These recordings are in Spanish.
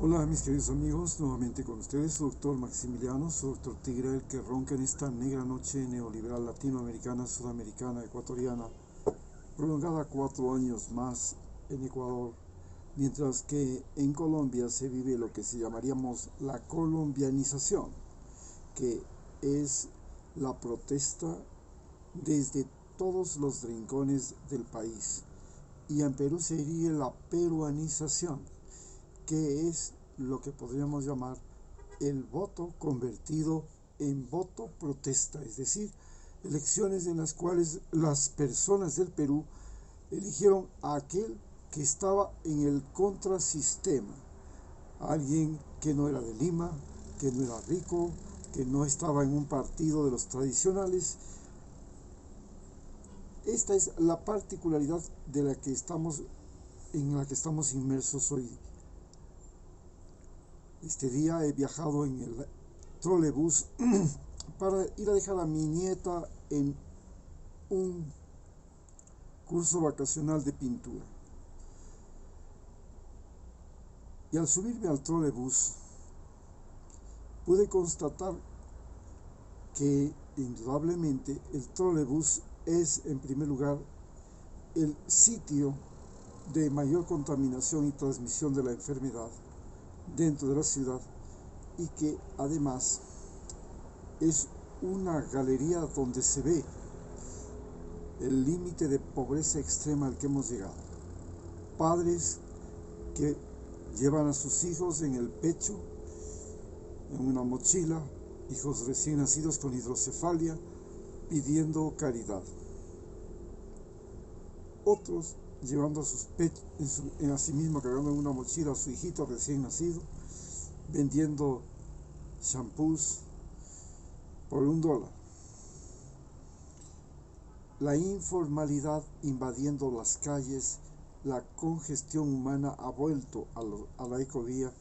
Hola mis queridos amigos, nuevamente con ustedes su doctor Maximiliano, su doctor Tigre, el que ronca en esta negra noche neoliberal latinoamericana, sudamericana, ecuatoriana, prolongada 4 años más en Ecuador, mientras que en Colombia se vive lo que se llamaríamos la colombianización, que es la protesta desde todos los rincones del país. Y en Perú se diría la peruanización, que es lo que podríamos llamar el voto convertido en voto protesta, es decir, elecciones en las cuales las personas del Perú eligieron a aquel que estaba en el contrasistema, a alguien que no era de Lima, que no era rico, que no estaba en un partido de los tradicionales. Esta es la particularidad de la que estamos en la que estamos inmersos hoy. Este día he viajado en el trolebús para ir a dejar a mi nieta en un curso vacacional de pintura. Y al subirme al trolebús pude constatar que indudablemente el trolebús es en primer lugar el sitio de mayor contaminación y transmisión de la enfermedad dentro de la ciudad, y que además es una galería donde se ve el límite de pobreza extrema al que hemos llegado. Padres que llevan a sus hijos en el pecho, en una mochila, hijos recién nacidos con hidrocefalia, pidiendo caridad. Otros llevando a sus pechos, a sí mismo cargando en una mochila a su hijito recién nacido, vendiendo shampoos por $1. La informalidad invadiendo las calles, la congestión humana ha vuelto a la ecovía,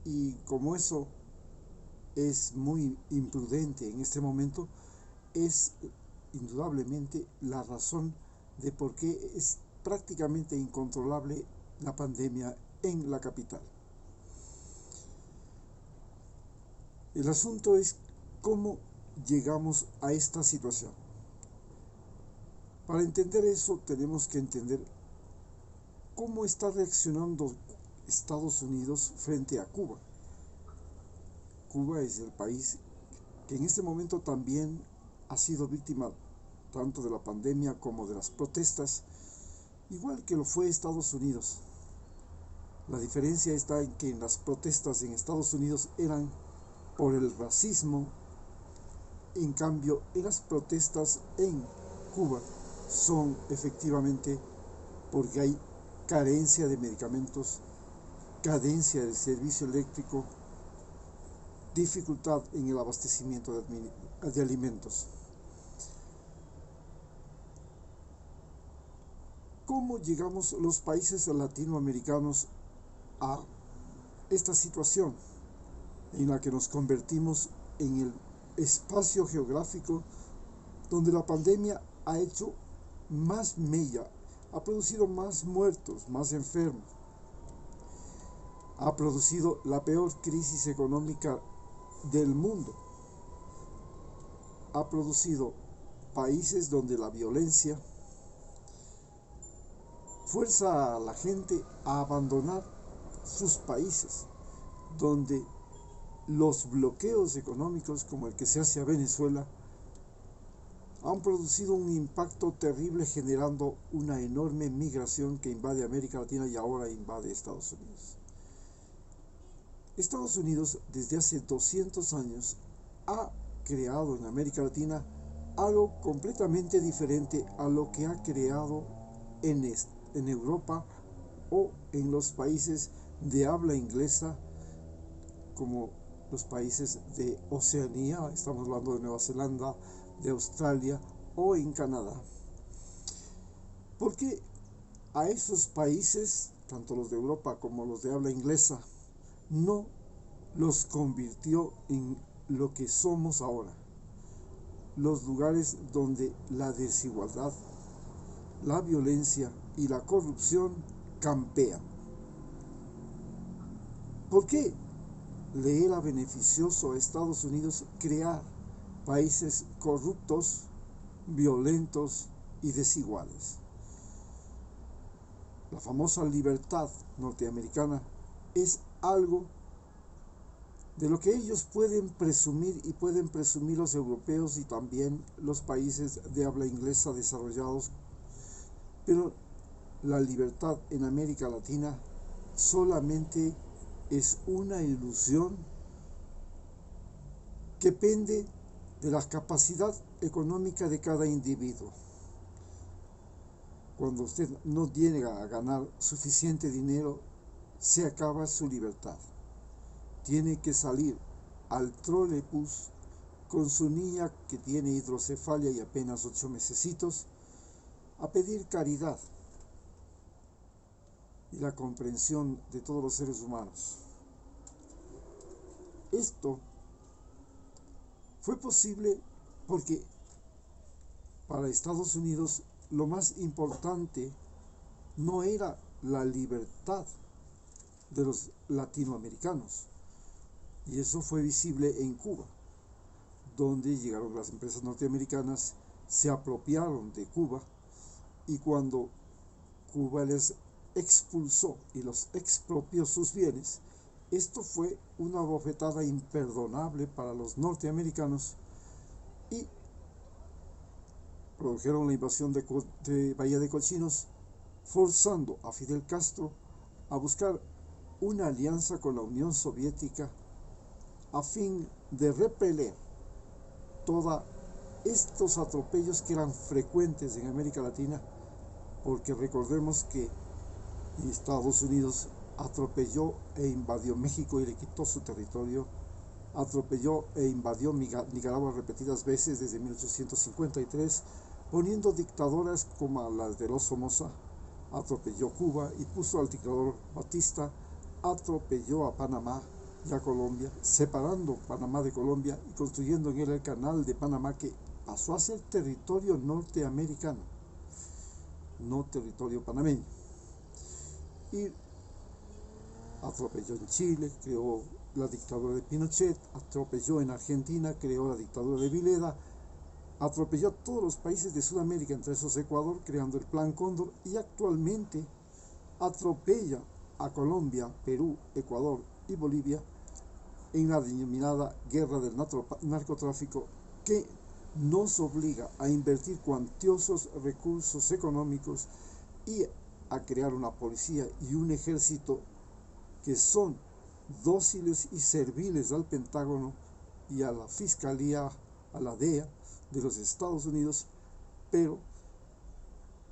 y como eso es muy imprudente en este momento, es indudablemente la razón de por qué es prácticamente incontrolable la pandemia en la capital. El asunto es cómo llegamos a esta situación. Para entender eso tenemos que entender cómo está reaccionando Estados Unidos frente a Cuba. Cuba es el país que en este momento también ha sido víctima tanto de la pandemia como de las protestas, igual que lo fue Estados Unidos. La diferencia está en que las protestas en Estados Unidos eran por el racismo, en cambio en las protestas en Cuba son efectivamente porque hay carencia de medicamentos, cadencia del servicio eléctrico, dificultad en el abastecimiento de alimentos. ¿Cómo llegamos los países latinoamericanos a esta situación en la que nos convertimos en el espacio geográfico donde la pandemia ha hecho más mella, ha producido más muertos, más enfermos, ha producido la peor crisis económica del mundo, ha producido países donde la violencia fuerza a la gente a abandonar sus países, donde los bloqueos económicos como el que se hace a Venezuela han producido un impacto terrible, generando una enorme migración que invade América Latina y ahora invade Estados Unidos. Estados Unidos desde hace 200 años ha creado en América Latina algo completamente diferente a lo que ha creado en Europa o en los países de habla inglesa, como los países de Oceanía, estamos hablando de Nueva Zelanda, de Australia o en Canadá. Porque a esos países, tanto los de Europa como los de habla inglesa, no los convirtió en lo que somos ahora, los lugares donde la desigualdad, la violencia y la corrupción campean. ¿Por qué le era beneficioso a Estados Unidos crear países corruptos, violentos y desiguales? La famosa libertad norteamericana es algo de lo que ellos pueden presumir, y pueden presumir los europeos y también los países de habla inglesa desarrollados. Pero la libertad en América Latina solamente es una ilusión que pende de la capacidad económica de cada individuo. Cuando usted no llega a ganar suficiente dinero, se acaba su libertad. Tiene que salir al trolebús con su niña que tiene hidrocefalia y apenas 8 mesecitos a pedir caridad y la comprensión de todos los seres humanos. Esto fue posible porque para Estados Unidos lo más importante no era la libertad de los latinoamericanos, y eso fue visible en Cuba, donde llegaron las empresas norteamericanas, se apropiaron de Cuba, y cuando Cuba les expulsó y los expropió sus bienes, esto fue una bofetada imperdonable para los norteamericanos y produjeron la invasión de Bahía de Cochinos, forzando a Fidel Castro a buscar una alianza con la Unión Soviética a fin de repeler todos estos atropellos que eran frecuentes en América Latina, porque recordemos que Estados Unidos atropelló e invadió México y le quitó su territorio, atropelló e invadió Nicaragua repetidas veces desde 1853, poniendo dictadoras como las de los Somoza, atropelló Cuba y puso al dictador Batista, atropelló a Panamá y a Colombia, separando Panamá de Colombia y construyendo en él el canal de Panamá, que pasó a ser territorio norteamericano, no territorio panameño. Y atropelló en Chile, creó la dictadura de Pinochet, atropelló en Argentina, creó la dictadura de Videla, atropelló a todos los países de Sudamérica, entre esos Ecuador, creando el Plan Cóndor, y actualmente atropella a Colombia, Perú, Ecuador y Bolivia en la denominada guerra del narcotráfico, que nos obliga a invertir cuantiosos recursos económicos y a crear una policía y un ejército que son dóciles y serviles al Pentágono y a la Fiscalía, a la DEA de los Estados Unidos, pero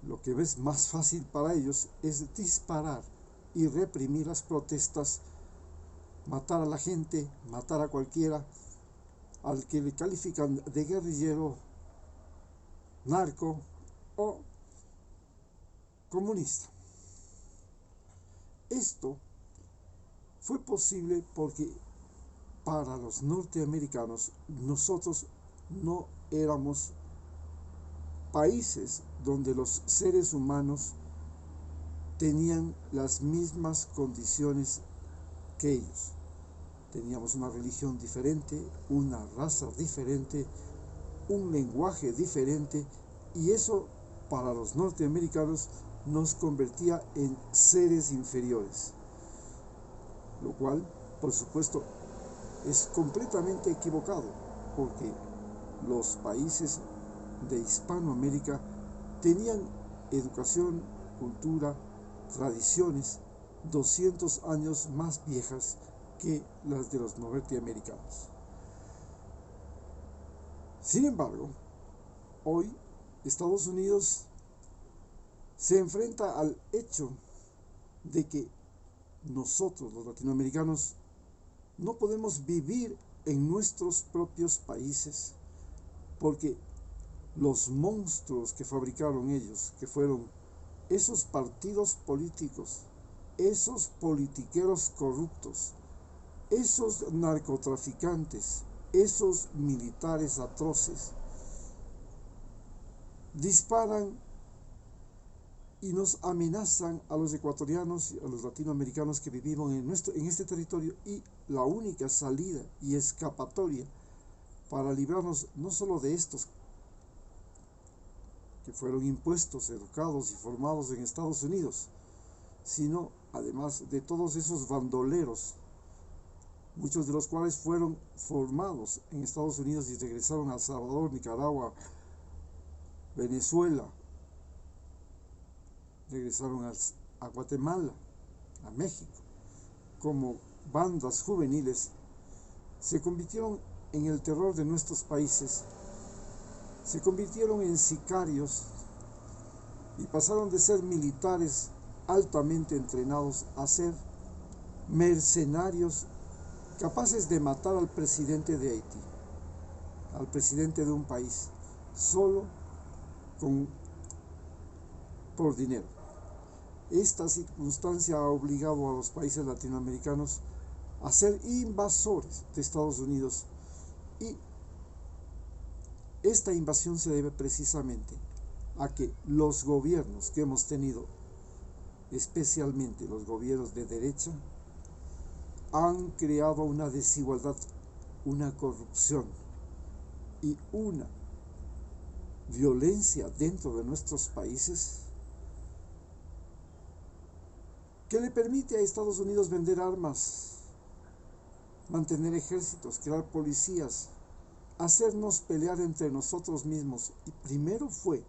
lo que es más fácil para ellos es disparar y reprimir las protestas, matar a la gente, matar a cualquiera, al que le califican de guerrillero, narco o comunista. Esto fue posible porque para los norteamericanos nosotros no éramos países donde los seres humanos tenían las mismas condiciones que ellos. Teníamos una religión diferente, una raza diferente, un lenguaje diferente, y eso para los norteamericanos nos convertía en seres inferiores, lo cual, por supuesto, es completamente equivocado, porque los países de Hispanoamérica tenían educación, cultura, tradiciones 200 años más viejas que las de los norteamericanos. Sin embargo, hoy Estados Unidos se enfrenta al hecho de que nosotros, los latinoamericanos, no podemos vivir en nuestros propios países, porque los monstruos que fabricaron ellos, que fueron esos partidos políticos, esos politiqueros corruptos, esos narcotraficantes, esos militares atroces, disparan y nos amenazan a los ecuatorianos y a los latinoamericanos que vivimos en este territorio, y la única salida y escapatoria para librarnos no solo de estos que fueron impuestos, educados y formados en Estados Unidos, sino además de todos esos bandoleros, muchos de los cuales fueron formados en Estados Unidos y regresaron a El Salvador, Nicaragua, Venezuela, regresaron a Guatemala, a México, como bandas juveniles, se convirtieron en el terror de nuestros países, se convirtieron en sicarios y pasaron de ser militares altamente entrenados a ser mercenarios capaces de matar al presidente de Haití, al presidente de un país, solo por dinero. Esta circunstancia ha obligado a los países latinoamericanos a ser invasores de Estados Unidos, y esta invasión se debe precisamente a que los gobiernos que hemos tenido, especialmente los gobiernos de derecha, han creado una desigualdad, una corrupción y una violencia dentro de nuestros países que le permite a Estados Unidos vender armas, mantener ejércitos, crear policías, hacernos pelear entre nosotros mismos. Y primero fue,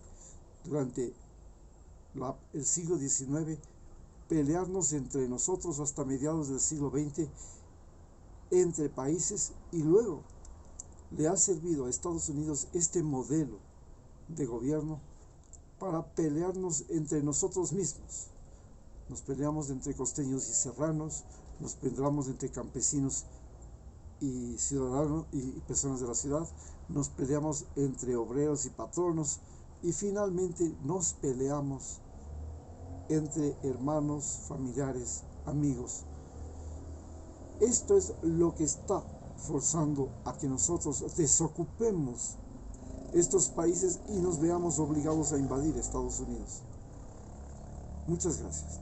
durante el siglo XIX, pelearnos entre nosotros hasta mediados del siglo XX, entre países, y luego le ha servido a Estados Unidos este modelo de gobierno para pelearnos entre nosotros mismos. Nos peleamos entre costeños y serranos, nos peleamos entre campesinos y ciudadanos y personas de la ciudad, nos peleamos entre obreros y patronos, y finalmente nos peleamos entre hermanos, familiares, amigos. Esto es lo que está forzando a que nosotros desocupemos estos países y nos veamos obligados a invadir Estados Unidos. Muchas gracias.